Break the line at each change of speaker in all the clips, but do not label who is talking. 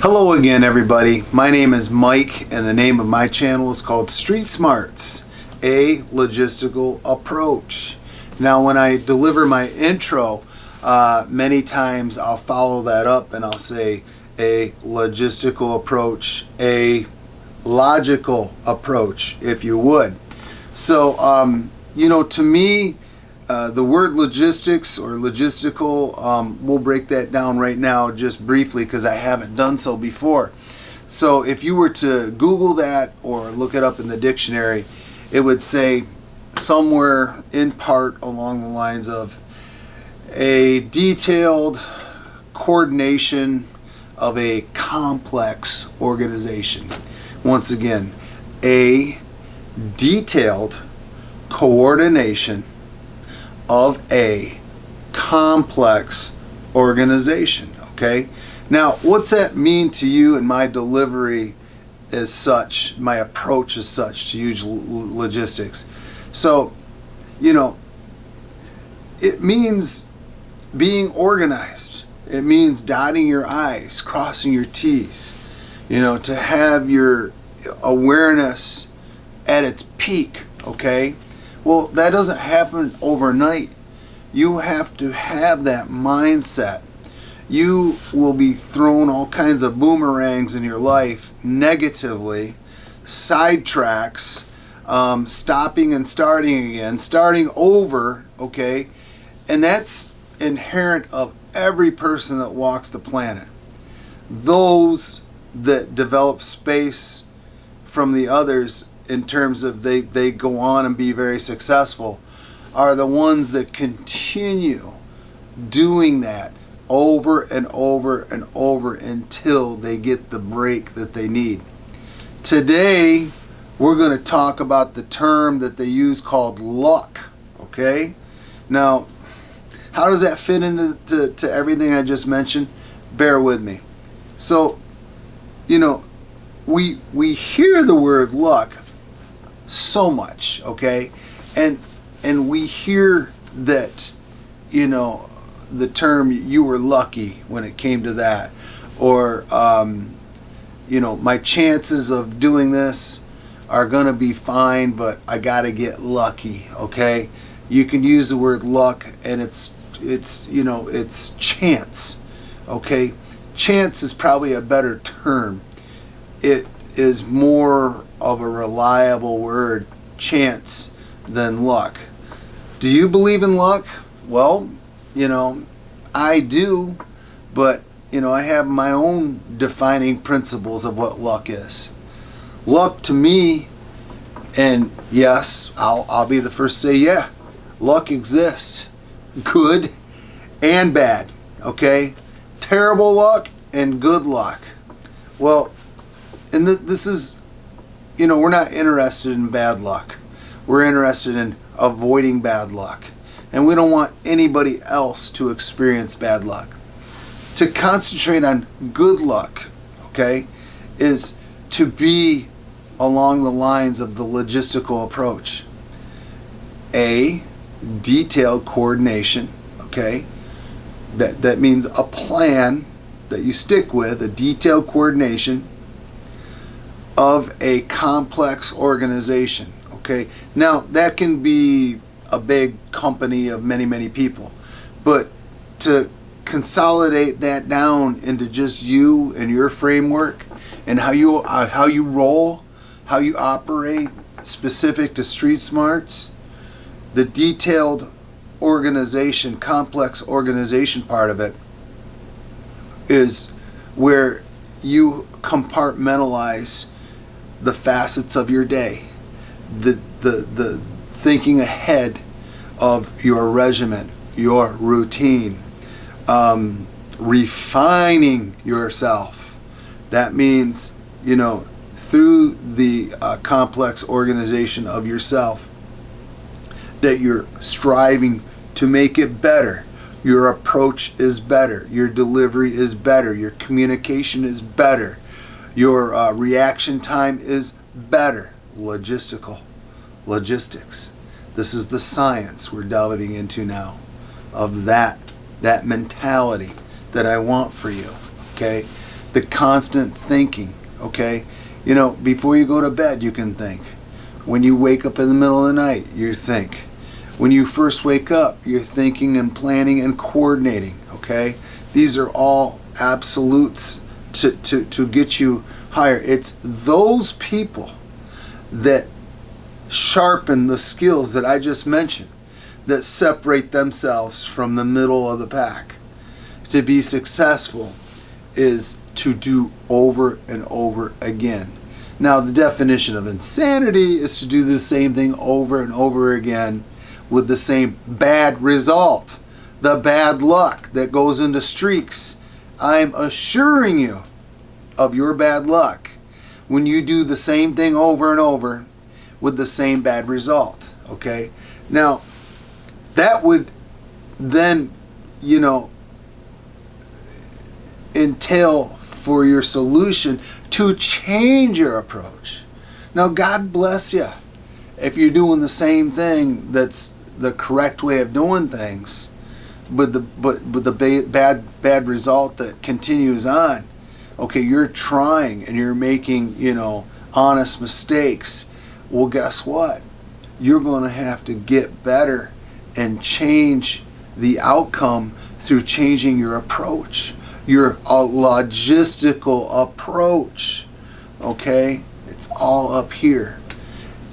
Hello again, everybody. My name is Mike, and the name of my channel is called Street Smarts, a logistical approach. Now, when I deliver my intro, many times I'll follow that up and I'll say a logistical approach, a logical approach, if you would. So, to me, the word logistics or logistical, we'll break that down right now just briefly because I haven't done so before. So if you were to Google that or look it up in the dictionary, it would say somewhere in part along the lines of a detailed coordination of a complex organization. Once again, a detailed coordination of a complex organization. Okay, now what's that mean to you? And my delivery is such, my approach is such to use logistics. So, it means being organized. It means dotting your I's, crossing your T's. To have your awareness at its peak. Okay. Well, that doesn't happen overnight. You have to have that mindset. You will be thrown all kinds of boomerangs in your life negatively, sidetracks, stopping and starting again, starting over, okay? And that's inherent of every person that walks the planet. Those that develop space from the others in terms of they go on and be very successful are the ones that continue doing that over and over and over until they get the break that they need. Today, we're going to talk about the term that they use called luck. Okay? Now, how does that fit into everything I just mentioned? Bear with me. So, we hear the word luck so much, okay, and we hear that the term "you were lucky" when it came to that, or my chances of doing this are gonna be fine, but I gotta get lucky. Okay, you can use the word luck, and it's chance. Okay, chance is probably a better term. It is more of a reliable word, chance, than luck. Do you believe in luck? Well, I do, but I have my own defining principles of what luck is. Luck to me, and yes, I'll be the first to say, yeah, luck exists, good and bad. Okay, terrible luck and good luck. Well, and this is, we're not interested in bad luck. We're interested in avoiding bad luck. And we don't want anybody else to experience bad luck. To concentrate on good luck, okay, is to be along the lines of the logistical approach. A detailed coordination, okay? That means a plan that you stick with, a detailed coordination of a complex organization. Okay, now that can be a big company of many people, but to consolidate that down into just you and your framework and how you roll, how you operate, specific to Street Smarts, the detailed organization, complex organization part of it is where you compartmentalize the facets of your day, the thinking ahead of your regimen, your routine, refining yourself. That means, through the complex organization of yourself, that you're striving to make it better. Your approach is better. Your delivery is better. Your communication is better. Your reaction time is better. Logistics. This is the science we're delving into now of that mentality that I want for you. Okay? the constant thinking, okay? You know, before you go to bed, you can think. When you wake up in the middle of the night, you think. When you first wake up, you're thinking and planning and coordinating, okay? These are all absolutes to get you higher. It's those people that sharpen the skills that I just mentioned that separate themselves from the middle of the pack. To be successful is to do over and over again. Now, the definition of insanity is to do the same thing over and over again with the same bad result. The bad luck that goes into streaks. I'm assuring you of your bad luck when you do the same thing over and over with the same bad result. Okay? Now, that would then, entail for your solution to change your approach. Now, God bless you if you're doing the same thing that's the correct way of doing things, but the bad result that continues on. Okay, you're trying and you're making, honest mistakes. Well, guess what? You're going to have to get better and change the outcome through changing your approach, your logistical approach. Okay? It's all up here.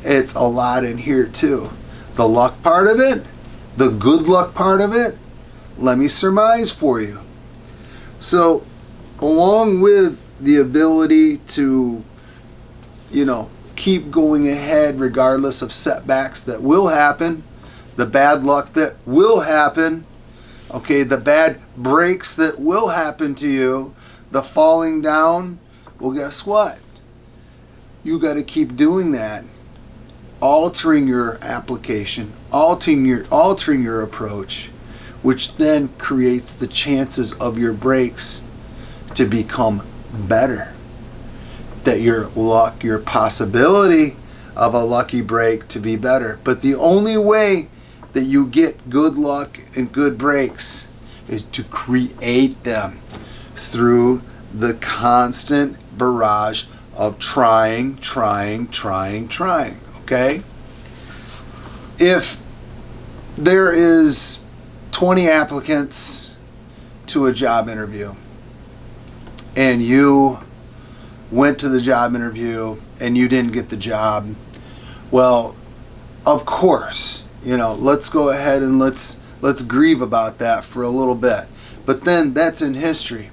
It's a lot in here too. The luck part of it, the good luck part of it, let me surmise for you. So, along with the ability to, keep going ahead regardless of setbacks that will happen, the bad luck that will happen, okay, the bad breaks that will happen to you, the falling down, well, guess what? You got to keep doing that, altering your application, altering your approach, which then creates the chances of your breaks to become better. That your luck, your possibility of a lucky break to be better. But the only way that you get good luck and good breaks is to create them through the constant barrage of trying, okay? If there is 20 applicants to a job interview and you went to the job interview and you didn't get the job, well, of course, let's go ahead and let's grieve about that for a little bit. But then that's in history.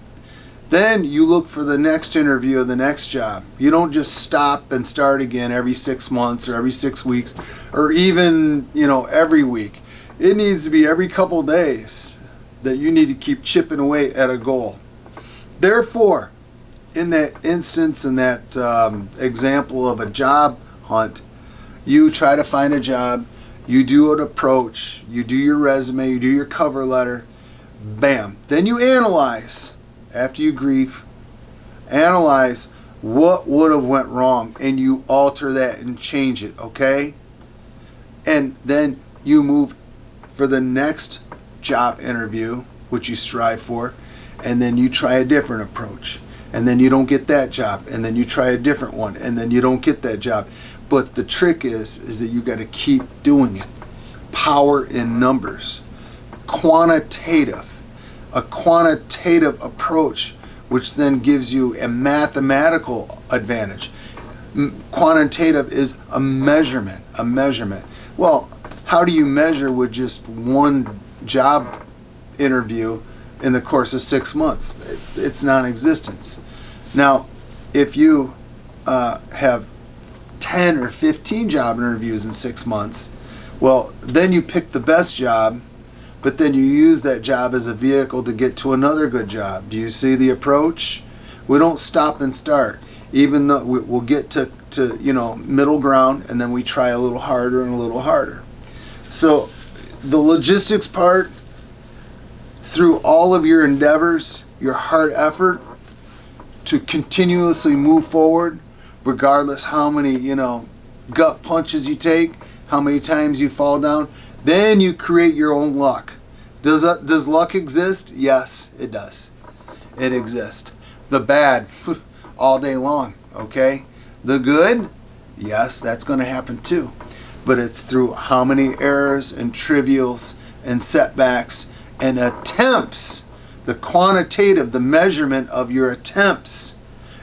Then you look for the next interview of the next job. You don't just stop and start again every 6 months or every 6 weeks or even, every week. It needs to be every couple days that you need to keep chipping away at a goal. Therefore, in that instance, in that example of a job hunt, you try to find a job, you do an approach, you do your resume, you do your cover letter, bam. Then you analyze, after you grieve, analyze what would have went wrong, and you alter that and change it, okay? And then you move for the next job interview, which you strive for, and then you try a different approach. And then you don't get that job, and then you try a different one, and then you don't get that job. But the trick is that you got to keep doing it. Power in numbers. A quantitative approach, which then gives you a mathematical advantage. Quantitative is a measurement. Well, how do you measure with just one job interview in the course of 6 months? It's non-existence. Now, if you have 10 or 15 job interviews in 6 months, well, then you pick the best job, but then you use that job as a vehicle to get to another good job. Do you see the approach? We don't stop and start. Even though we'll get to middle ground, and then we try a little harder and a little harder. So the logistics part, through all of your endeavors, your hard effort to continuously move forward, regardless how many, gut punches you take, how many times you fall down, then you create your own luck. Does luck exist? Yes, it does. It exists. The bad, all day long, okay? The good, yes, that's going to happen too. But it's through how many errors and trivials and setbacks and attempts, the quantitative, the measurement of your attempts,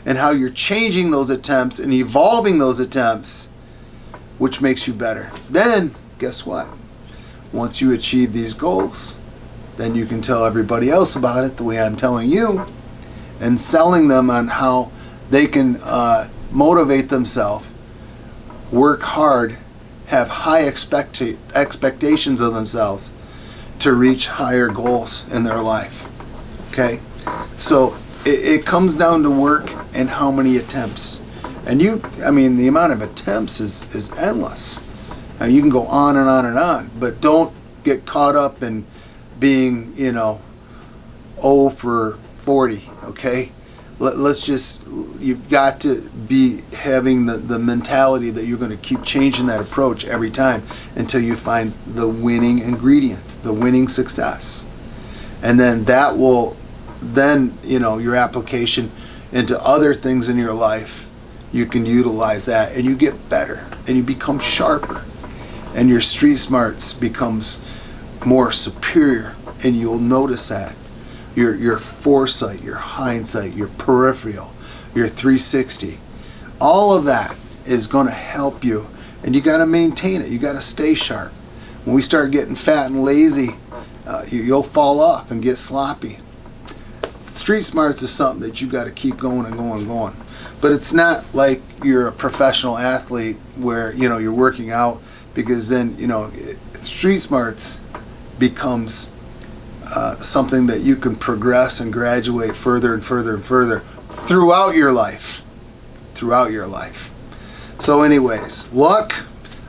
and how you're changing those attempts and evolving those attempts, which makes you better. Then, guess what? Once you achieve these goals, then you can tell everybody else about it the way I'm telling you, and selling them on how they can motivate themselves, work hard, have high expectations of themselves to reach higher goals in their life. Okay? So it comes down to work and how many attempts. And the amount of attempts is endless. Now, you can go on and on and on, but don't get caught up in being, 0 for 40, okay? You've got to be having the mentality that you're going to keep changing that approach every time until you find the winning ingredients, the winning success. And then that will, your application into other things in your life, you can utilize that and you get better and you become sharper and your street smarts becomes more superior, and you'll notice that. Your foresight, your hindsight, your peripheral, your 360, all of that is going to help you, and you got to maintain it. You got to stay sharp. When we start getting fat and lazy, you'll fall off and get sloppy. Street smarts is something that you got to keep going and going and going. But it's not like you're a professional athlete where you're working out, because then street smarts becomes something that you can progress and graduate further and further and further throughout your life. So anyways, luck,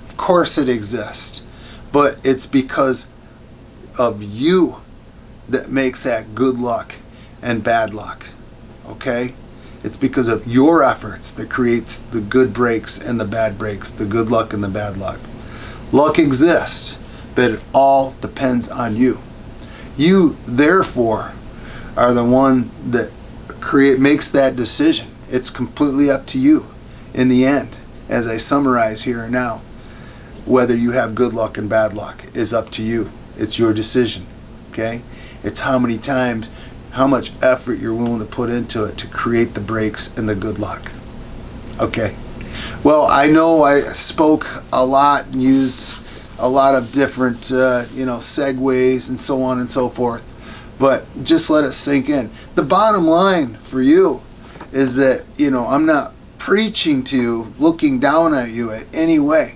of course it exists, but it's because of you that makes that good luck and bad luck, okay? It's because of your efforts that creates the good breaks and the bad breaks, the good luck and the bad luck. Luck exists, but it all depends on you. You, therefore, are the one that makes that decision. It's completely up to you in the end. As I summarize here and now, whether you have good luck and bad luck is up to you. It's your decision, okay? It's how many times, how much effort you're willing to put into it to create the breaks and the good luck. Okay. Well, I know I spoke a lot and used a lot of different, segues and so on and so forth, but just let it sink in. The bottom line for you is that, I'm not preaching to you, looking down at you in any way,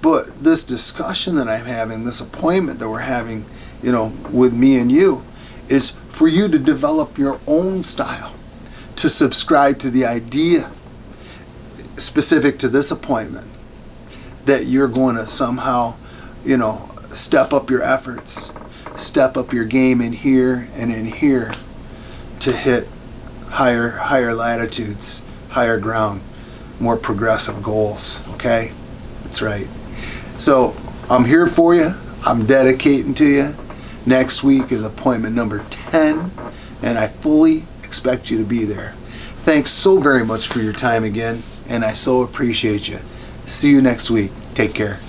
but this discussion that I'm having, this appointment that we're having, with me and you, is for you to develop your own style, to subscribe to the idea specific to this appointment, that you're going to somehow, step up your efforts, step up your game in here and in here to hit higher latitudes, higher ground, more progressive goals, okay? That's right. So I'm here for you. I'm dedicating to you. Next week is appointment number 10, and I fully expect you to be there. Thanks so very much for your time again, and I so appreciate you. See you next week. Take care.